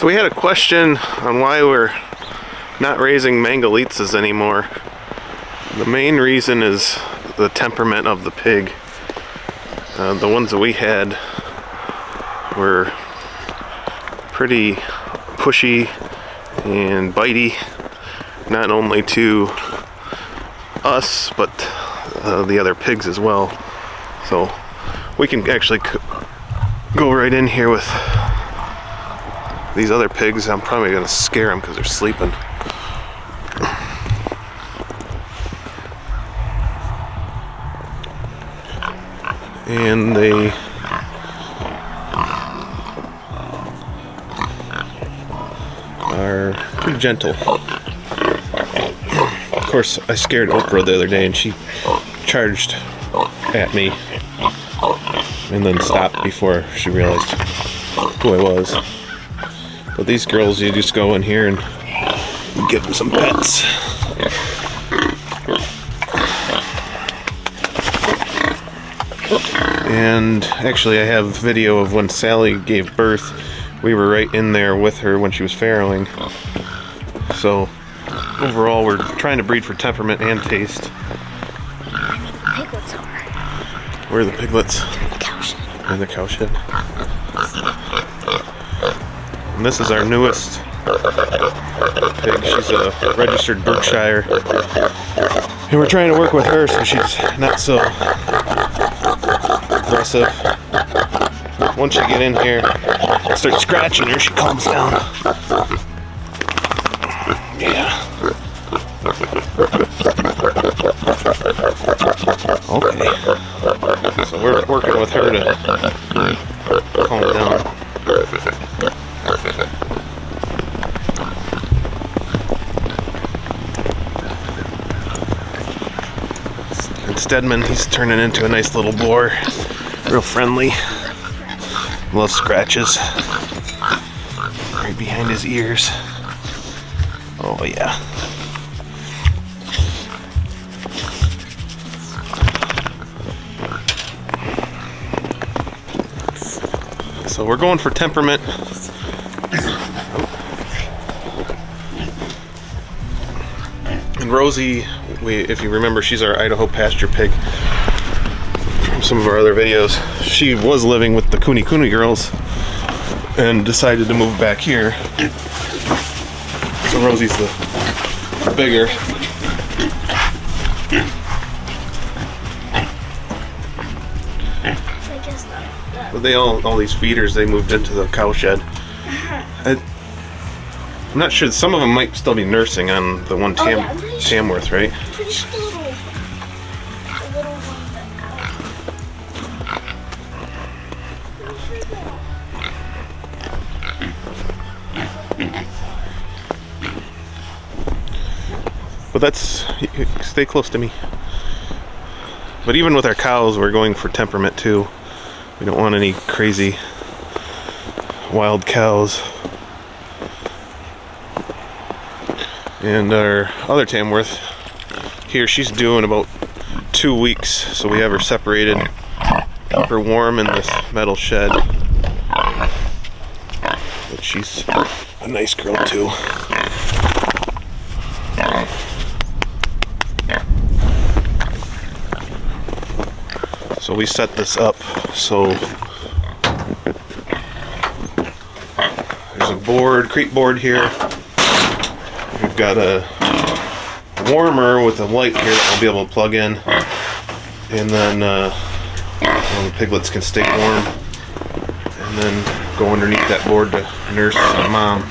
So we had a question on why we're not raising Mangalitsas anymore. The main reason is the temperament of the pig. The ones that we had were pretty pushy and bitey, not only to us but the other pigs as well. So we can actually go right in here with these other pigs. I'm probably going to scare them because they're sleeping. And they are pretty gentle. Of course, I scared Oprah the other day and she charged at me and then stopped before she realized who I was. But these girls, you just go in here and give them some pets. And actually I have video of when Sally gave birth. We were right in there with her when she was farrowing. So overall we're trying to breed for temperament and taste. The piglets are. Where are the piglets? They're in the cowshed. In the cowshed. And this is our newest pig. She's a registered Berkshire. And we're trying to work with her so she's not so aggressive. Once you get in here, start scratching her, she calms down. Yeah. Okay. So we're working with her to calm down. And Stedman, he's turning into a nice little boar. Real friendly. Loves scratches. Right behind his ears. Oh yeah. So we're going for temperament. And Rosie, if you remember, she's our Idaho pasture pig from some of our other videos. She was living with the Kune Kune girls and decided to move back here. So Rosie's the bigger. But they all these feeders, they moved into the cow shed. I'm not sure, some of them might still be nursing on the one Tamworth, right? I'm pretty sure the little one But that's, stay close to me. But even with our cows, we're going for temperament too. We don't want any crazy wild cows. And our other Tamworth here, she's due in about 2 weeks, so we have her separated, keep her warm in this metal shed. But she's a nice girl too. So we set this up so there's a board, crate board here. We've got a warmer with a light here that we'll be able to plug in, and then the piglets can stay warm, and then go underneath that board to nurse the mom.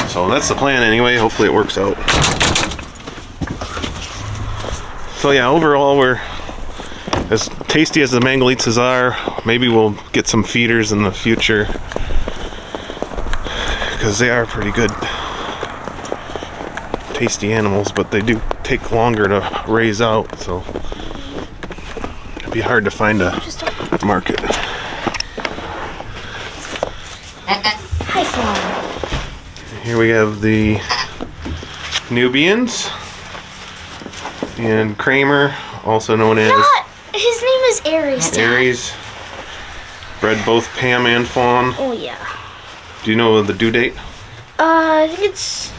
So that's the plan anyway. Hopefully it works out. So yeah, overall we're as tasty as the Mangalitsas are. Maybe we'll get some feeders in the future because they are pretty good, tasty animals, but they do take longer to raise out, so it'd be hard to find a market. Here we have the Nubians and Kramer, also known as his name is Aries. Aries. Bred both Pam and Fawn. Oh yeah. Do you know the due date? I think it's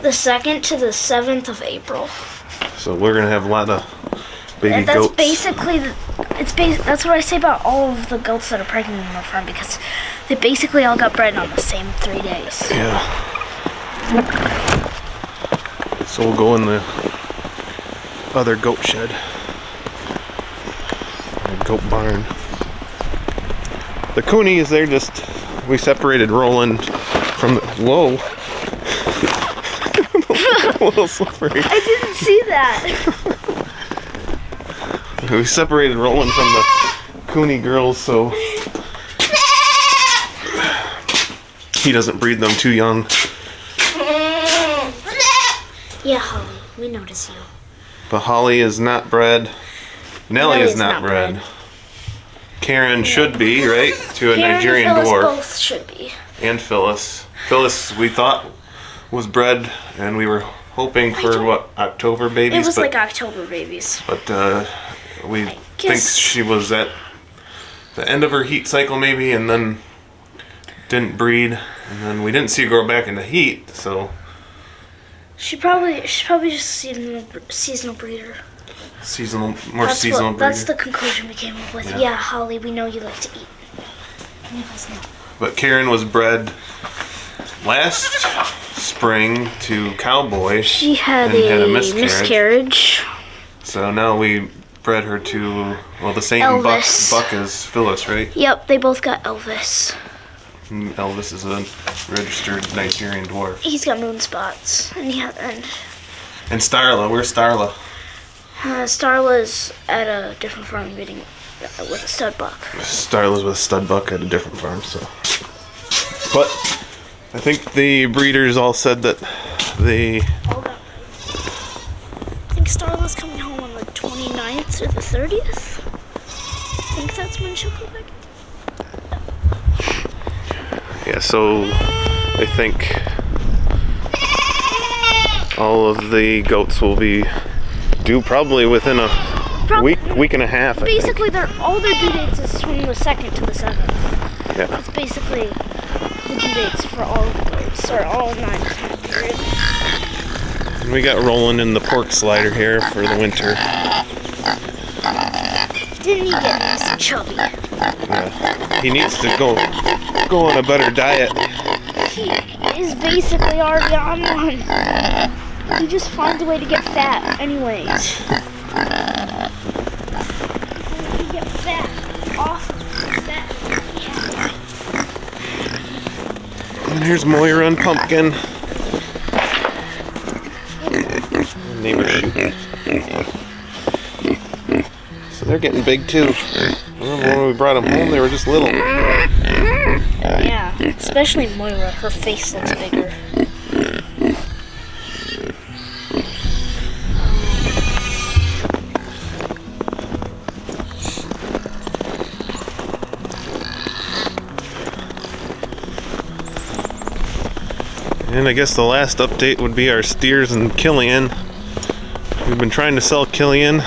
the 2nd to the 7th of April. So we're gonna have a lot of baby And that's goats. basically that's what I say about all of the goats that are pregnant on our farm, because they basically all got bred on the same 3 days. Yeah. So we'll go in the other goat shed. The goat barn. The Kunies, they're just, we separated Roland from the, whoa. A little slippery. I didn't see that. We separated Roland from the Kune girls so he doesn't breed them too young. Yeah, Holly, we notice you. But Holly is not bred. Nellie is not bred. Karen should be, right? To a Karen Nigerian and Phyllis Dwarf. both should be. And Phyllis. Phyllis, we thought was bred, and we were hoping for what, October babies? It was like October babies. But we think guess- she was at the end of her heat cycle maybe, and then didn't breed, and then we didn't see her go back into heat, so She's probably just a seasonal breeder. more seasonal breeder. That's the conclusion we came up with. Yeah, Holly, we know you like to eat. But Karen was bred last spring to Cowboy. She had and a miscarriage. So now we bred her to, well, the same Elvis. buck as Phyllis, right? Yep, they both got Elvis. And Elvis is a registered Nigerian Dwarf. He's got moon spots, and And Starla, where's Starla? Starla's at a different farm breeding with a stud buck. Starla's with stud buck at a different farm, so. But I think the breeders all said that they. I think Starla's coming home on the 29th or the 30th. I think that's when she'll go back. Yeah, so I think all of the goats will be due probably within a week and a half. Basically, all their due dates is from the 2nd to the 7th. Yeah. That's basically the due dates for all of the goats, or all 9 time period. And we got Roland in the pork slider here for the winter. Didn't he get nice and chubby? Yeah. He needs to go on a better diet. He is basically already on one. He just finds a way to get fat anyways. He get fat. Awesome. Fat. And here's Moira and Pumpkin. Neighbor shooting. So they're getting big too. Remember when we brought them home, they were just little. Yeah, especially Moira. Her face looks bigger. And I guess the last update would be our steers and Killian. We've been trying to sell Killian.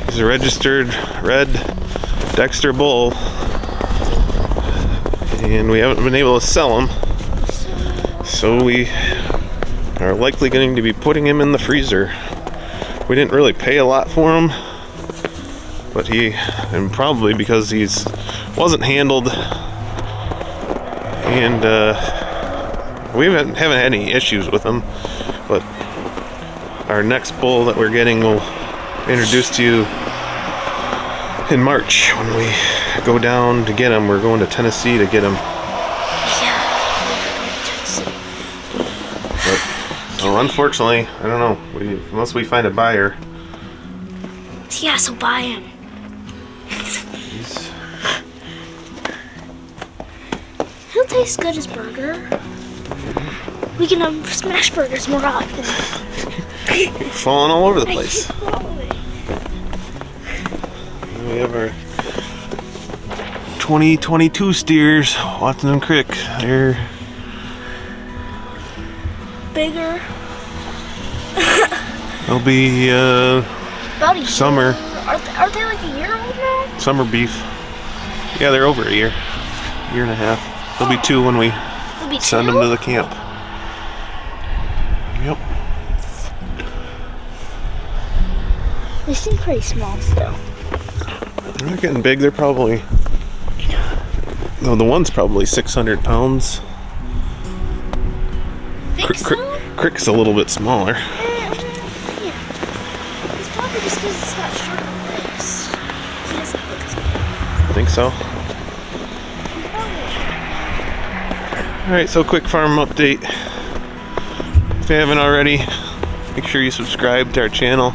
He's a registered red Dexter bull, and we haven't been able to sell him. So we are likely going to be putting him in the freezer. We didn't really pay a lot for him, but and probably because he's wasn't handled, and we haven't had any issues with him. But our next bull that we're getting will introduce to you in March when we go down to get him. We're going to Tennessee to get him. So unfortunately, I don't know. Unless we find a buyer. Yeah, so buy him. He'll taste good as burger. We can have smash burgers more often. Falling all over the place. We have our 2022 steers, Watson Creek. They're bigger. They'll be About a year. summer. Are they like a year old now? Summer beef. Yeah, they're over a year and a half. There'll be 2 when we There'll be send 2? them to the camp. Yep. They seem pretty small still. They're not getting big. They're probably... No, the one's probably 600 pounds. Think so? Crick's a little bit smaller. Yeah. It's probably just because it's got shorter legs. He doesn't look as big. Think so? Alright, so quick farm update. If you haven't already, make sure you subscribe to our channel.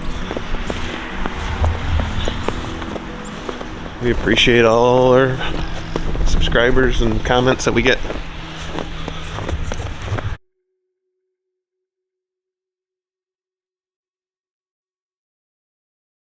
We appreciate all our subscribers and comments that we get.